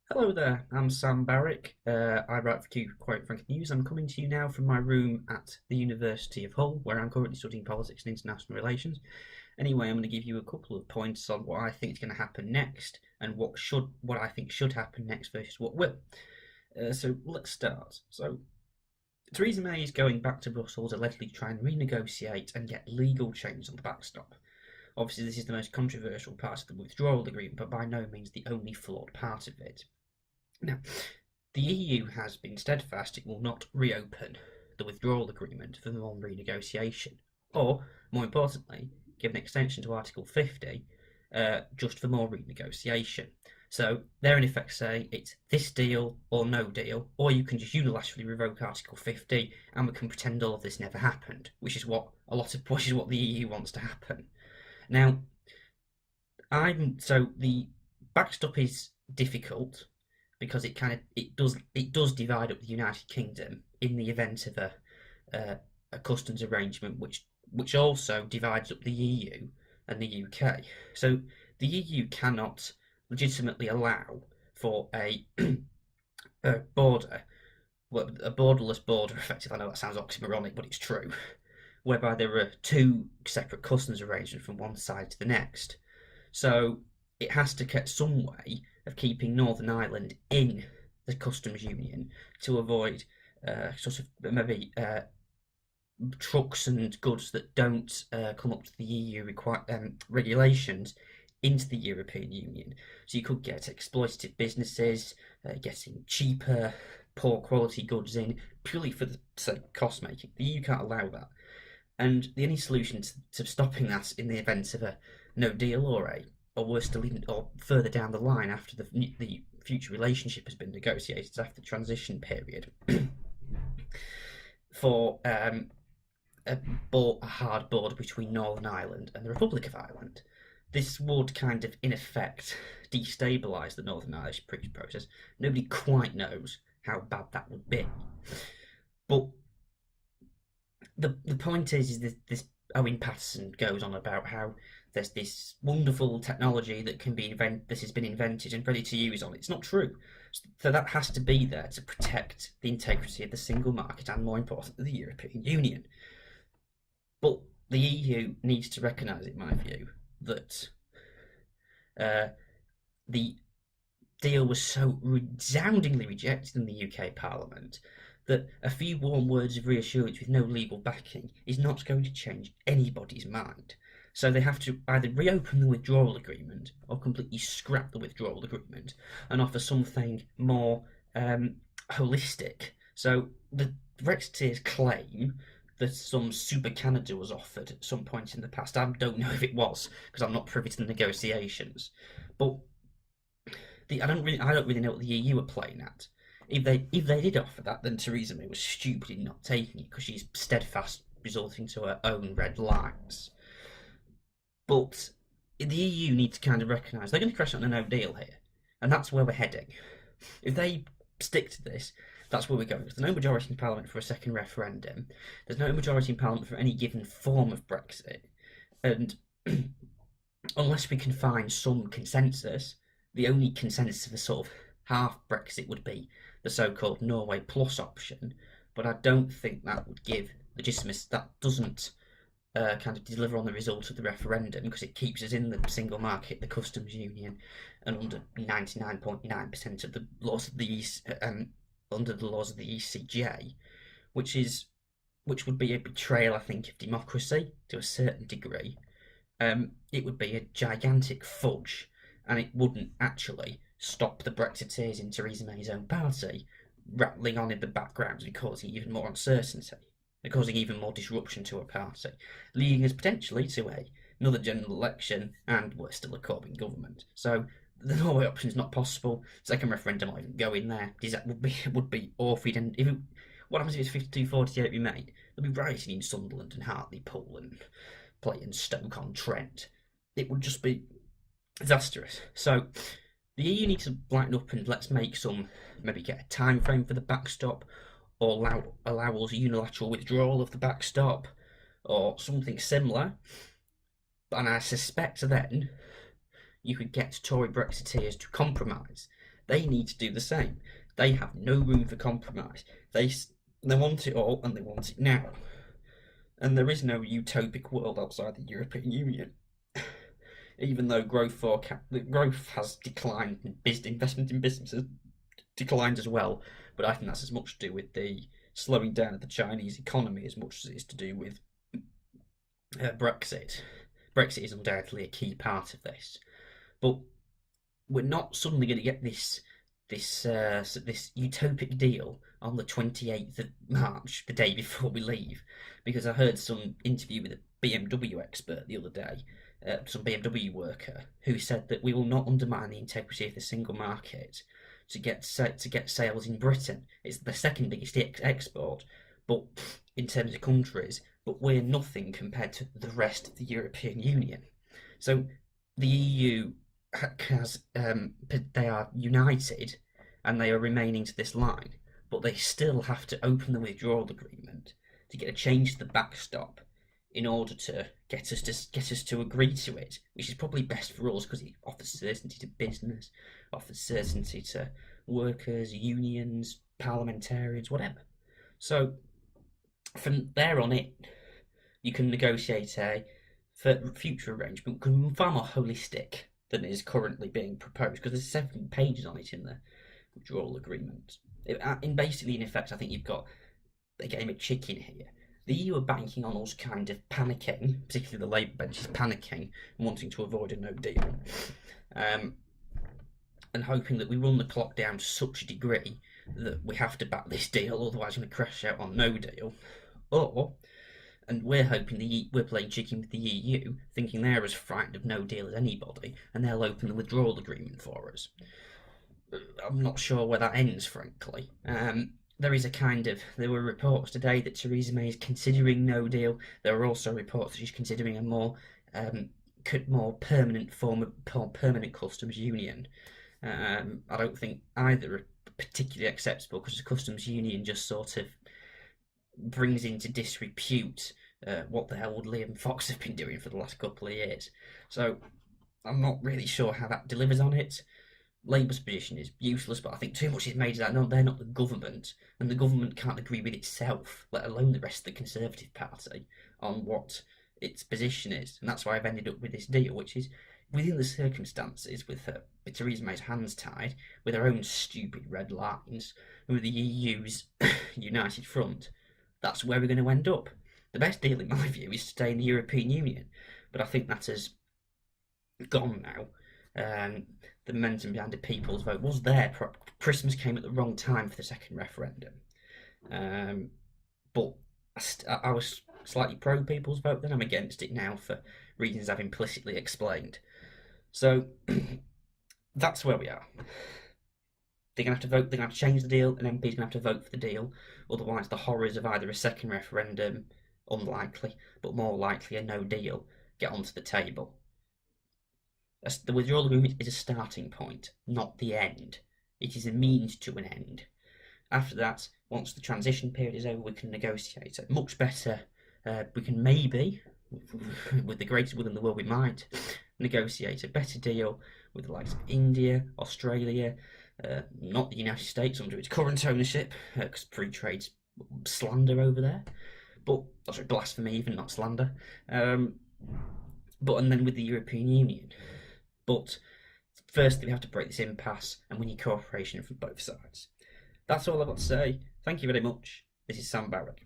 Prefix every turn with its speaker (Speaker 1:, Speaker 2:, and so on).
Speaker 1: Hello there, I'm Sam Barrick. I write for Q Quite Frank News. I'm coming to you now from my room at the University of Hull, where I'm currently studying politics and international relations. Anyway, I'm going to give you a couple of points on what I think is going to happen next and what I think should happen next versus what will. So let's start. So Theresa May is going back to Brussels allegedly to try and renegotiate and get legal change on the backstop. Obviously, this is the most controversial part of the withdrawal agreement, but by no means the only flawed part of it. Now, the EU has been steadfast it will not reopen the withdrawal agreement for more renegotiation, or, more importantly, give an extension to Article 50 just for more renegotiation. So they're in effect saying it's this deal or no deal, or you can just unilaterally revoke Article 50 and we can pretend all of this never happened, which is what the EU wants to happen. Now, the backstop is difficult because it does divide up the United Kingdom in the event of a customs arrangement which also divides up the EU and the UK. So the EU cannot legitimately allow for a border, well, a borderless border. Effectively, I know that sounds oxymoronic, but it's true. Whereby there are two separate customs arrangements from one side to the next. So it has to get some way of keeping Northern Ireland in the customs union to avoid maybe trucks and goods that don't come up to the EU regulations into the European Union. So you could get exploitative businesses getting cheaper, poor quality goods in purely for the sake of cost making. The EU can't allow that. And the only solution to stopping that in the event of a no deal or worse still, even or further down the line after the future relationship has been negotiated after the transition period, for a hard border between Northern Ireland and the Republic of Ireland. This would kind of, in effect, destabilise the Northern Irish peace process. Nobody quite knows how bad that would be. But the point is this Owen Paterson goes on about how there's this wonderful technology that has been invented and ready to use on it. It's not true. So that has to be there to protect the integrity of the single market and, more importantly, the European Union. But the EU needs to recognise, in my view, that the deal was so resoundingly rejected in the UK Parliament that a few warm words of reassurance with no legal backing is not going to change anybody's mind. So they have to either reopen the withdrawal agreement or completely scrap the withdrawal agreement and offer something more holistic. So the Brexiteers claim that some super Canada was offered at some point in the past. I don't know if it was because I'm not privy to the negotiations, but I don't really know what the EU are playing at. If they did offer that, then Theresa May was stupid in not taking it because she's steadfast, resulting to her own red lines. But the EU need to kind of recognise they're going to crash on a no deal here, and that's where we're heading. If they stick to this, that's where we're going. There's no majority in Parliament for a second referendum. There's no majority in Parliament for any given form of Brexit, and unless we can find some consensus, the only consensus of a sort of half Brexit would be the so-called Norway Plus option, but I don't think that would give legitimacy. That doesn't kind of deliver on the result of the referendum because it keeps us in the single market, the customs union, and under 99.9% of the laws of the under the laws of the ECJ, which would be a betrayal, I think, of democracy to a certain degree. It would be a gigantic fudge, and it wouldn't actually stop the Brexiteers in Theresa May's own party rattling on in the background and causing even more uncertainty, and causing even more disruption to her party, leading us potentially to another general election and we're still a Corbyn government. So the Norway option is not possible. Second referendum might even go in there. That would be awful. And what happens if it's 52-48 remain? There'll be rioting in Sunderland and Hartlepool and playing Stoke-on-Trent. It would just be disastrous. So the EU needs to lighten up and let's make maybe get a time frame for the backstop, or allow us unilateral withdrawal of the backstop, or something similar. And I suspect then you could get Tory Brexiteers to compromise They need to do the same. They have no room for compromise. They want it all, and they want it now. And there is no utopic world outside the European Union. Even though growth has declined, investment in businesses declined as well, but I think that's as much to do with the slowing down of the Chinese economy as much as it is to do with Brexit. Brexit is undoubtedly a key part of this, but we're not suddenly going to get this utopic deal on the 28th of March, the day before we leave, because I heard some interview with a BMW expert the other day, some BMW worker, who said that we will not undermine the integrity of the single market to get sales in Britain. It's the second biggest export, but in terms of countries, but we're nothing compared to the rest of the European Union. So the EU has they are united and they are remaining to this line, but they still have to open the withdrawal agreement to get a change to the backstop in order to get us to agree to it, which is probably best for us because it offers certainty to business, offers certainty to workers, unions, parliamentarians, whatever. So from there on in, you can negotiate a future arrangement far more holistic than is currently being proposed, because there's 7 pages on it in the withdrawal agreement. Basically, in effect, I think you've got a game of chicken here. The EU are banking on us kind of panicking, particularly the Labour bench is panicking and wanting to avoid a no deal, and hoping that we run the clock down to such a degree that we have to back this deal, otherwise we're going to crash out on no deal. And we're hoping we're playing chicken with the EU, thinking they're as frightened of no deal as anybody, and they'll open the withdrawal agreement for us. I'm not sure where that ends, frankly. There were reports today that Theresa May is considering no deal. There are also reports that she's considering a more permanent customs union. I don't think either are particularly acceptable, because the customs union just sort of brings into disrepute what the hell would Liam Fox have been doing for the last couple of years. So I'm not really sure how that delivers on it. Labour's position is useless, but I think too much is made of that. No, they're not the government, and the government can't agree with itself, let alone the rest of the Conservative Party, on what its position is. And that's why I've ended up with this deal, which is within the circumstances, with Theresa May's hands tied, with her own stupid red lines, and with the EU's united front. That's where we're going to end up. The best deal, in my view, is to stay in the European Union, but I think that has gone now. The momentum behind the people's vote was there. Christmas came at the wrong time for the second referendum, but I was slightly pro people's vote then. I'm against it now for reasons I've implicitly explained. So that's where we are. They're going to have to vote. They're going to have to change the deal, and MPs are going to have to vote for the deal. Otherwise, the horrors of either a second referendum, unlikely, but more likely a no deal, get onto the table. The withdrawal agreement is a starting point, not the end. It is a means to an end. After that, once the transition period is over, we can negotiate it much better. We can maybe, with the greatest will in the world, we might negotiate a better deal with the likes of India, Australia, not the United States under its current ownership, because free trade's slander over there. But, sorry, blasphemy even, not slander. And then with the European Union. But firstly, we have to break this impasse, and we need cooperation from both sides. That's all I've got to say. Thank you very much. This is Sam Barrett.